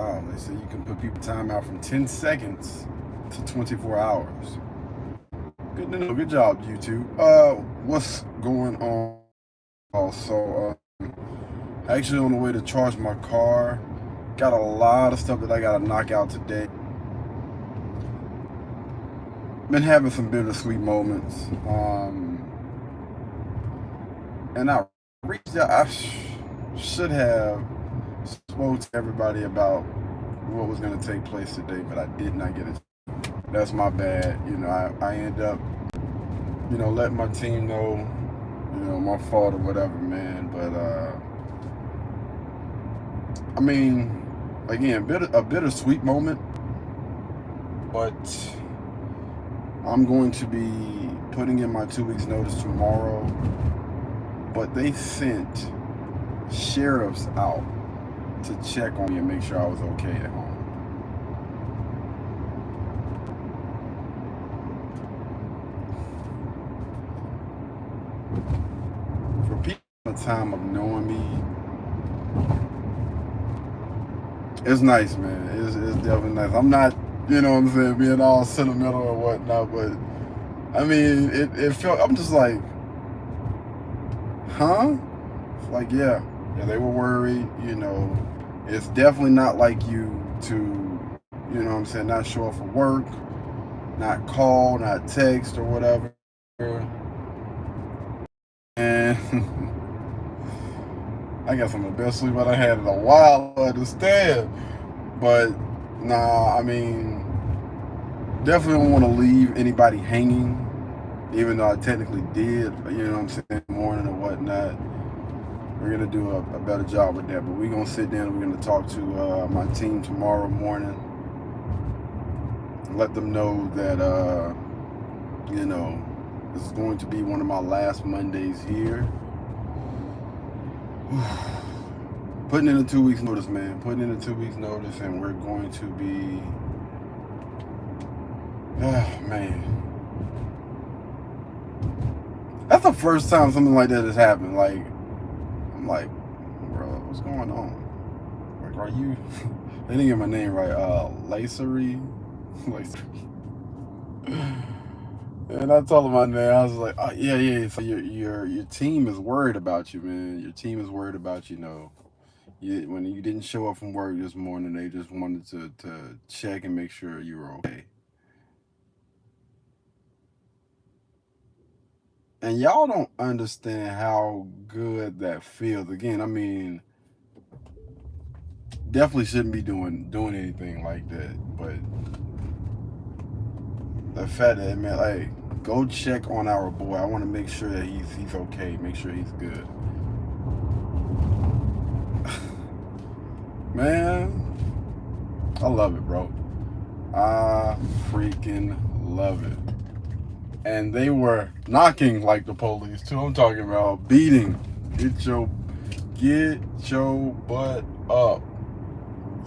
Wow, they say you can put people time out from 10 seconds to 24 hours. Good to know. Good job, YouTube. What's going on? Also, actually on the way to charge my car. Got a lot of stuff that I gotta knock out today. Been having some bittersweet moments. And I reached out. I should have spoke to everybody about what was going to take place today, but I did not get it. That's my bad. I end up, letting my team know, my fault or whatever, man. But I mean, again, a bittersweet moment. But I'm going to be putting in my 2 weeks notice tomorrow. But they sent sheriffs out to check on me and make sure I was okay at home. For people at the time of knowing me, it's nice, man. It's definitely nice. I'm not, being all sentimental or whatnot, but I mean, it felt, I'm just like, huh? Like, yeah, they were worried, It's definitely not like you to, not show up for work, not call, not text or whatever. And I got some of the best sleep I had in a while, I understand. But, nah, I mean, definitely don't want to leave anybody hanging, even though I technically did, morning or whatnot. We're going to do a better job with that. But we're going to sit down and we're going to talk to my team tomorrow morning. Let them know that, this is going to be one of my last Mondays here. Putting in a 2 weeks notice, man. Putting in a 2 weeks notice, and we're going to be, man. That's the first time something like that has happened. Like, I'm like, bro, what's going on? Like, are you? They didn't get my name right. Lacery. And I told him my name. I was like, oh, yeah. So your team is worried about you, man. Your team is worried about you. When you didn't show up from work this morning, they just wanted to check and make sure you were okay. And y'all don't understand how good that feels. Again, I mean, definitely shouldn't be doing anything like that. But the fact that, man, like, go check on our boy. I want to make sure that he's okay. Make sure he's good. Man, I love it, bro. I freaking love it. And they were knocking like the police too. I'm talking about beating. Get your butt up.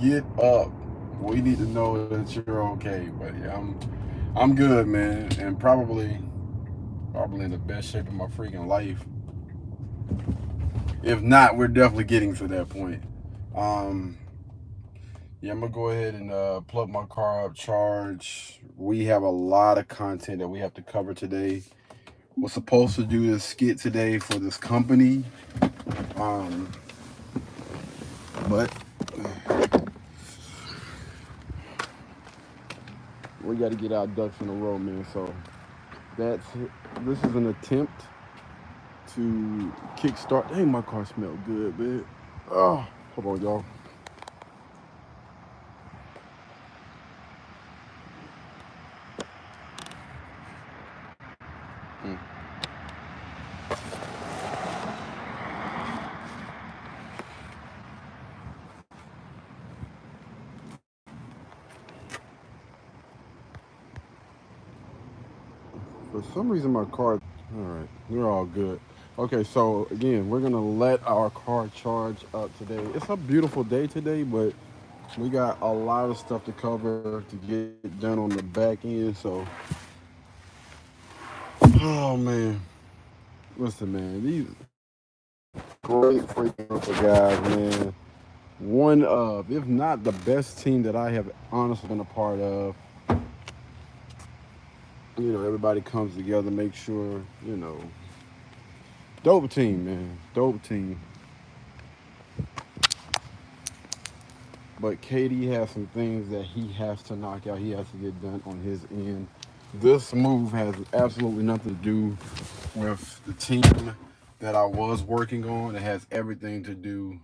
Get up. We need to know that you're okay. But yeah, I'm good, man, and probably in the best shape of my freaking life. If not, we're definitely getting to that point. Yeah, I'm gonna go ahead and plug my car up, charge. We have a lot of content that we have to cover today. We're supposed to do this skit today for this company, but we got to get our ducks in a row, man. So this is an attempt to kickstart. Dang, my car smells good, man. Oh, hold on, y'all. For some reason, my car. All right, we're all good. Okay, so again, we're gonna let our car charge up today. It's a beautiful day today, but we got a lot of stuff to cover to get done on the back end. So, oh man, listen, man, these great freaking guys, man. one of, if not the best team that I have honestly been a part of. Everybody comes together, make sure, dope team, man. Dope team. But KD has some things that he has to knock out. He has to get done on his end. This move has absolutely nothing to do with the team that I was working on. It has everything to do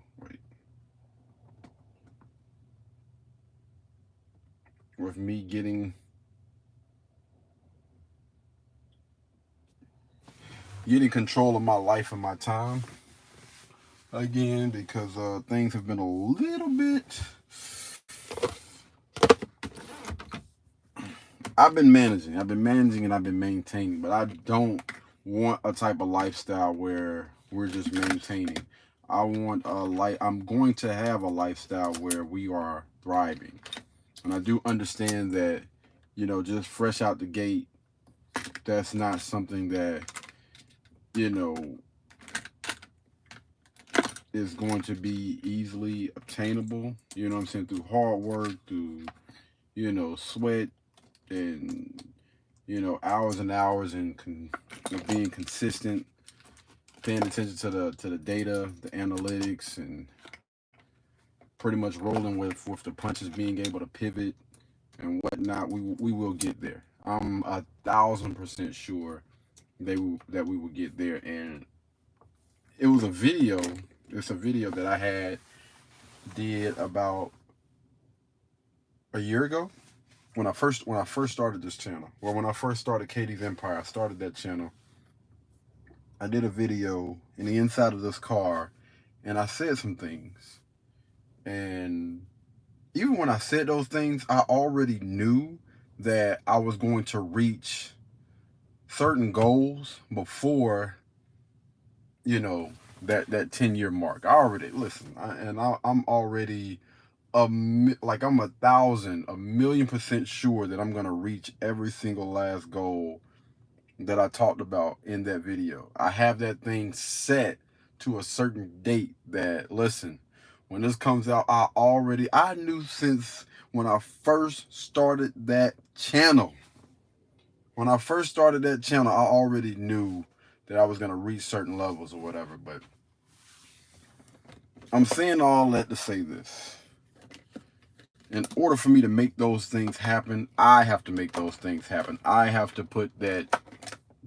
with me getting control of my life and my time again, because things have been a little bit. I've been managing and I've been maintaining, but I don't want a type of lifestyle where we're just maintaining. I'm going to have a lifestyle where we are thriving. And I do understand that, just fresh out the gate, that's not something that, is going to be easily obtainable. You know what I'm saying? Through hard work, through, sweat and, hours and hours and being consistent, paying attention to the data, the analytics, and pretty much rolling with the punches, being able to pivot and whatnot. We will get there. I'm 1,000% sure that we will get there. And it was a video. It's a video that I did about a year ago when I first started this channel. Well, when I first started KD's Empire, I started that channel. I did a video in the inside of this car, and I said some things. And even when I said those things, I already knew that I was going to reach certain goals before, that 10-year mark. I already I'm already I'm 1,000,000% sure that I'm gonna reach every single last goal that I talked about in that video. I have that thing set to a certain date that, listen, when this comes out, I knew since when I first started that channel. When I first started that channel, I already knew that I was going to reach certain levels or whatever. But I'm saying all that to say this. In order for me to make those things happen, I have to make those things happen. I have to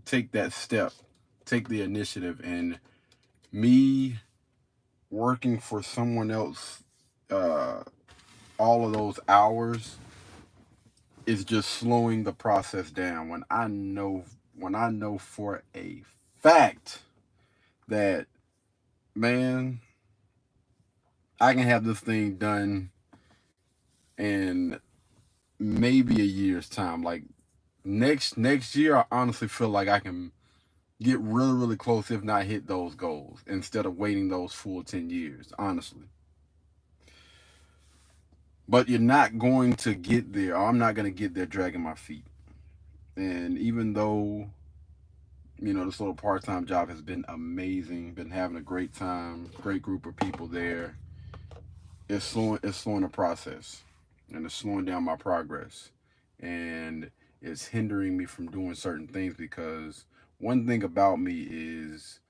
take that step, take the initiative. And me working for someone else all of those hours is just slowing the process down, when I know for a fact that, man, I can have this thing done in maybe a year's time. Like next year, I honestly feel like I can get really, really close, if not hit those goals, instead of waiting those full 10 years, honestly. But you're not going to get there, or I'm not going to get there dragging my feet. And even though, this little part-time job has been amazing, been having a great time, great group of people there, it's slowing the process, and it's slowing down my progress, and it's hindering me from doing certain things, because one thing about me is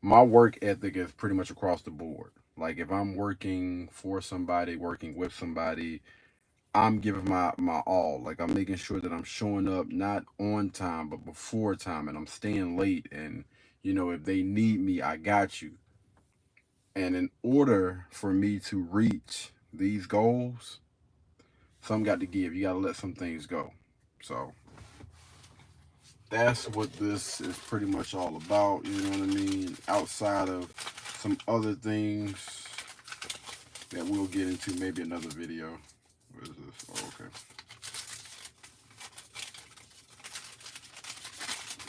my work ethic is pretty much across the board. Like if I'm working for somebody, working with somebody, I'm giving my all. Like I'm making sure that I'm showing up not on time but before time, and I'm staying late, and if they need me, I got you. And in order for me to reach these goals, some got to give. You got to let some things go. So that's what this is pretty much all about. You know what I mean? Outside of some other things that we'll get into, maybe another video. What is this? Oh, okay.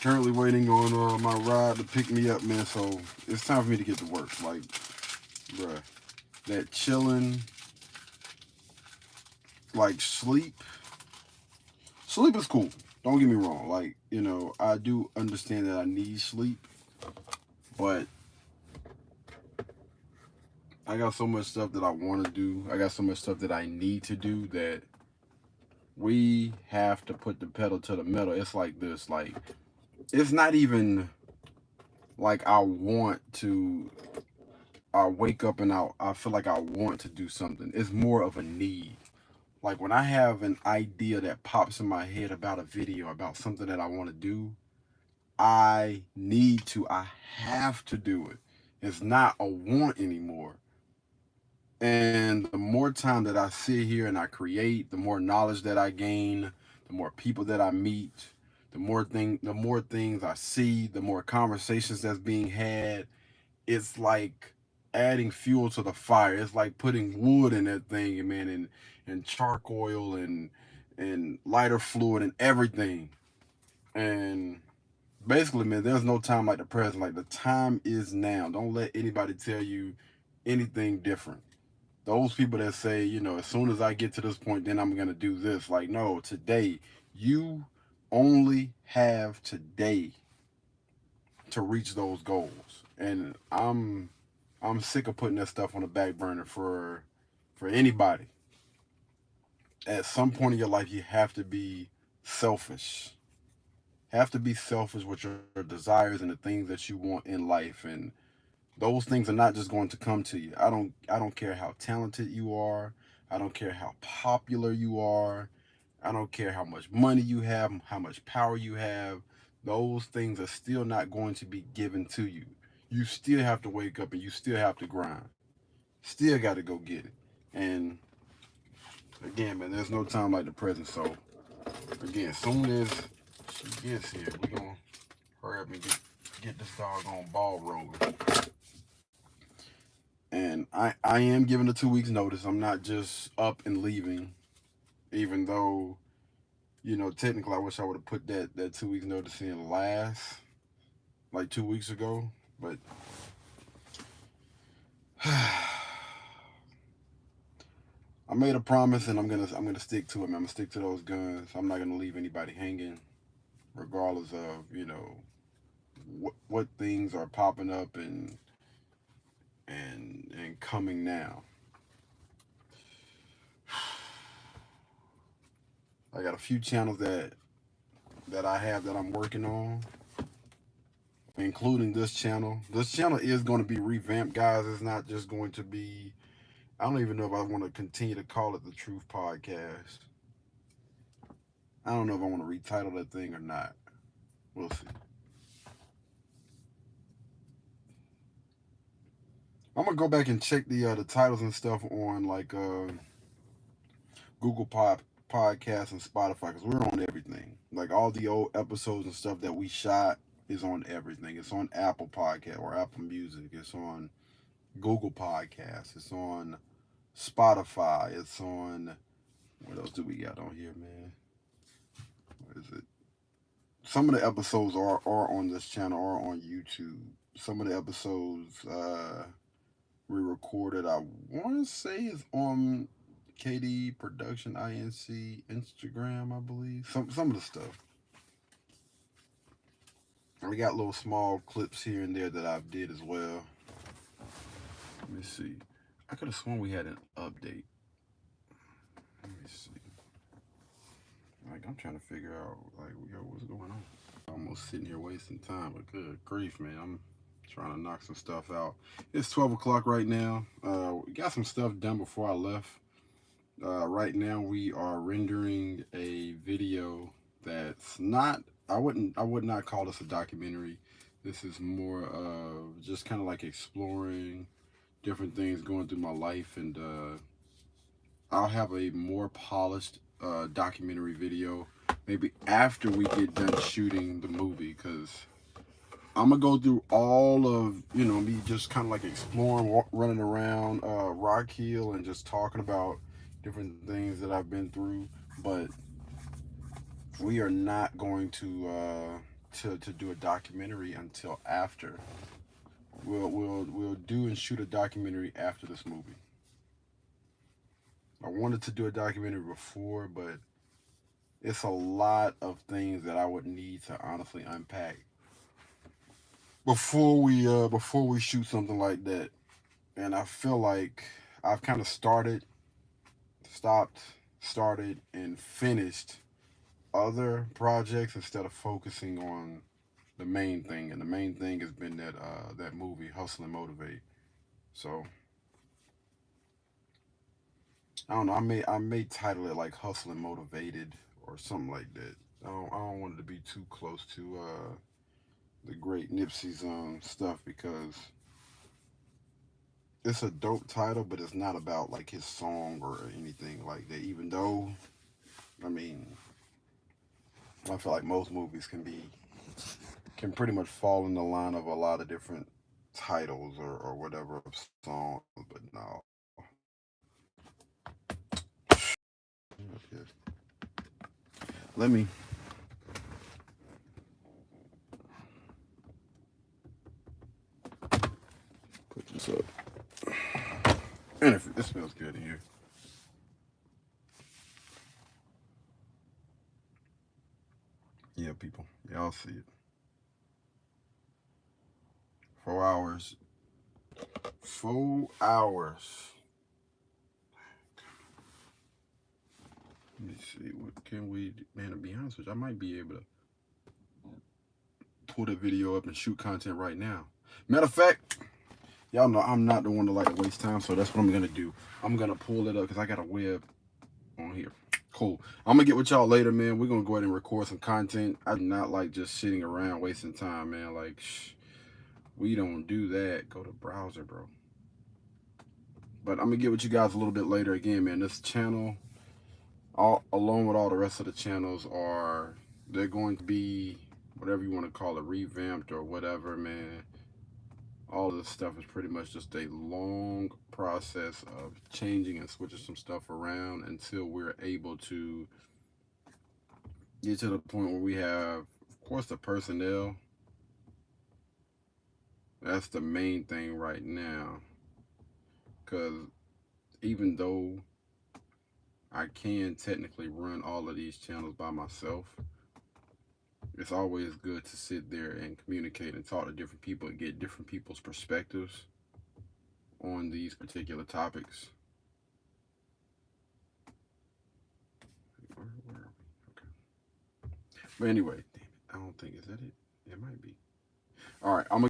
Currently waiting on my ride to pick me up, man. So it's time for me to get to work. Like, bruh, that chilling, like sleep is cool. Don't get me wrong. Like, I do understand that I need sleep, but I got so much stuff that I want to do. I got so much stuff that I need to do that we have to put the pedal to the metal. It's like this. Like, it's not even like I want to. I wake up and I feel like I want to do something. It's more of a need. Like when I have an idea that pops in my head about a video, about something that I want to do, I need to, I have to do it. It's not a want anymore. And the more time that I sit here and I create, the more knowledge that I gain, the more people that I meet, the more things I see, the more conversations that's being had. It's like adding fuel to the fire. It's like putting wood in that thing, man, and charcoal and lighter fluid and everything. And basically, man, there's no time like the present. Like the time is now. Don't let anybody tell you anything different. Those people that say, as soon as I get to this point, then I'm gonna do this. Like, no, today. You only have today to reach those goals. And I'm sick of putting that stuff on the back burner for anybody. At some point in your life, you have to be selfish. Have to be selfish with your desires and the things that you want in life, and those things are not just going to come to you. I don't care how talented you are. I don't care how popular you are. I don't care how much money you have, how much power you have. Those things are still not going to be given to you. You still have to wake up and you still have to grind. Still got to go get it. And again, man, there's no time like the present. So again, soon as she gets here, we're gonna hurry up and get this doggone ball rolling. And I am giving a 2 weeks notice. I'm not just up and leaving, even though, technically I wish I would have put that 2 weeks notice in like 2 weeks ago. But I made a promise and I'm gonna stick to it, man. I'm gonna stick to those guns. I'm not gonna leave anybody hanging, regardless of, what things are popping up and coming now. I got a few channels that I have that I'm working on, including this channel. This channel is going to be revamped, guys. It's not just going to be, I don't even know if I want to continue to call it the Truthh Podcast. I don't know if I want to retitle that thing or not. We'll see. I'm gonna go back and check the titles and stuff on like Google Podcast and Spotify, because we're on everything. Like all the old episodes and stuff that we shot is on everything. It's on Apple Podcast or Apple Music. It's on Google Podcasts. It's on Spotify. It's on, what else do we got on here, man? What is it? Some of the episodes are on this channel or on YouTube. Some of the episodes we recorded, I want to say, is on KD Production INC Instagram, I believe. Some of the stuff. We got little small clips here and there that I did as well. Let me see. I could have sworn we had an update. Let me see. Like, I'm trying to figure out, like, what's going on? Almost sitting here wasting time, but good grief, man. I'm trying to knock some stuff out. It's 12 o'clock right now. We got some stuff done before I left. Right now we are rendering a video that's not, I would not call this a documentary. This is more of just kind of like exploring different things going through my life, and I'll have a more polished documentary video maybe after we get done shooting the movie, because I'm gonna go through all of, me just kind of like exploring, running around Rock Hill and just talking about different things that I've been through. But we are not going to do a documentary until after. We'll do and shoot a documentary after this movie. I wanted to do a documentary before, but it's a lot of things that I would need to honestly unpack before we shoot something like that. And I feel like I've kind of stopped, started, and finished other projects instead of focusing on the main thing. And the main thing has been that movie, Hustle and Motivate. So I don't know. I may title it like Hustle and Motivated or something like that. I don't want it to be too close to the great Nipsey's stuff because it's a dope title, but it's not about like his song or anything like that. Even though, I mean, I feel like most movies can pretty much fall in the line of a lot of different titles or whatever of songs, but no. Let me put this up. And if it smells good in here. Yeah, people. Y'all see it. 4 hours. 4 hours. Let me see. What can we do? Man, to be honest with you, I might be able to pull the video up and shoot content right now. Matter of fact, y'all know I'm not the one to like to waste time, so that's what I'm gonna do. I'm gonna pull it up because I got a web on here. Cool. I'm gonna get with y'all later, man. We're gonna go ahead and record some content. I do not like just sitting around wasting time, man. Like, we don't do that. Go to browser, bro. But I'm gonna get with you guys a little bit later. Again, man, this channel, along with all the rest of the channels, they're going to be whatever you want to call it, revamped or whatever, man. All of this stuff is pretty much just a long process of changing and switching some stuff around until we're able to get to the point where we have, of course, the personnel. That's the main thing right now. Because even though I can technically run all of these channels by myself, it's always good to sit there and communicate and talk to different people and get different people's perspectives on these particular topics. Where are we? Okay. But anyway, damn it, I don't think, is that it? It might be. All right, I'm gonna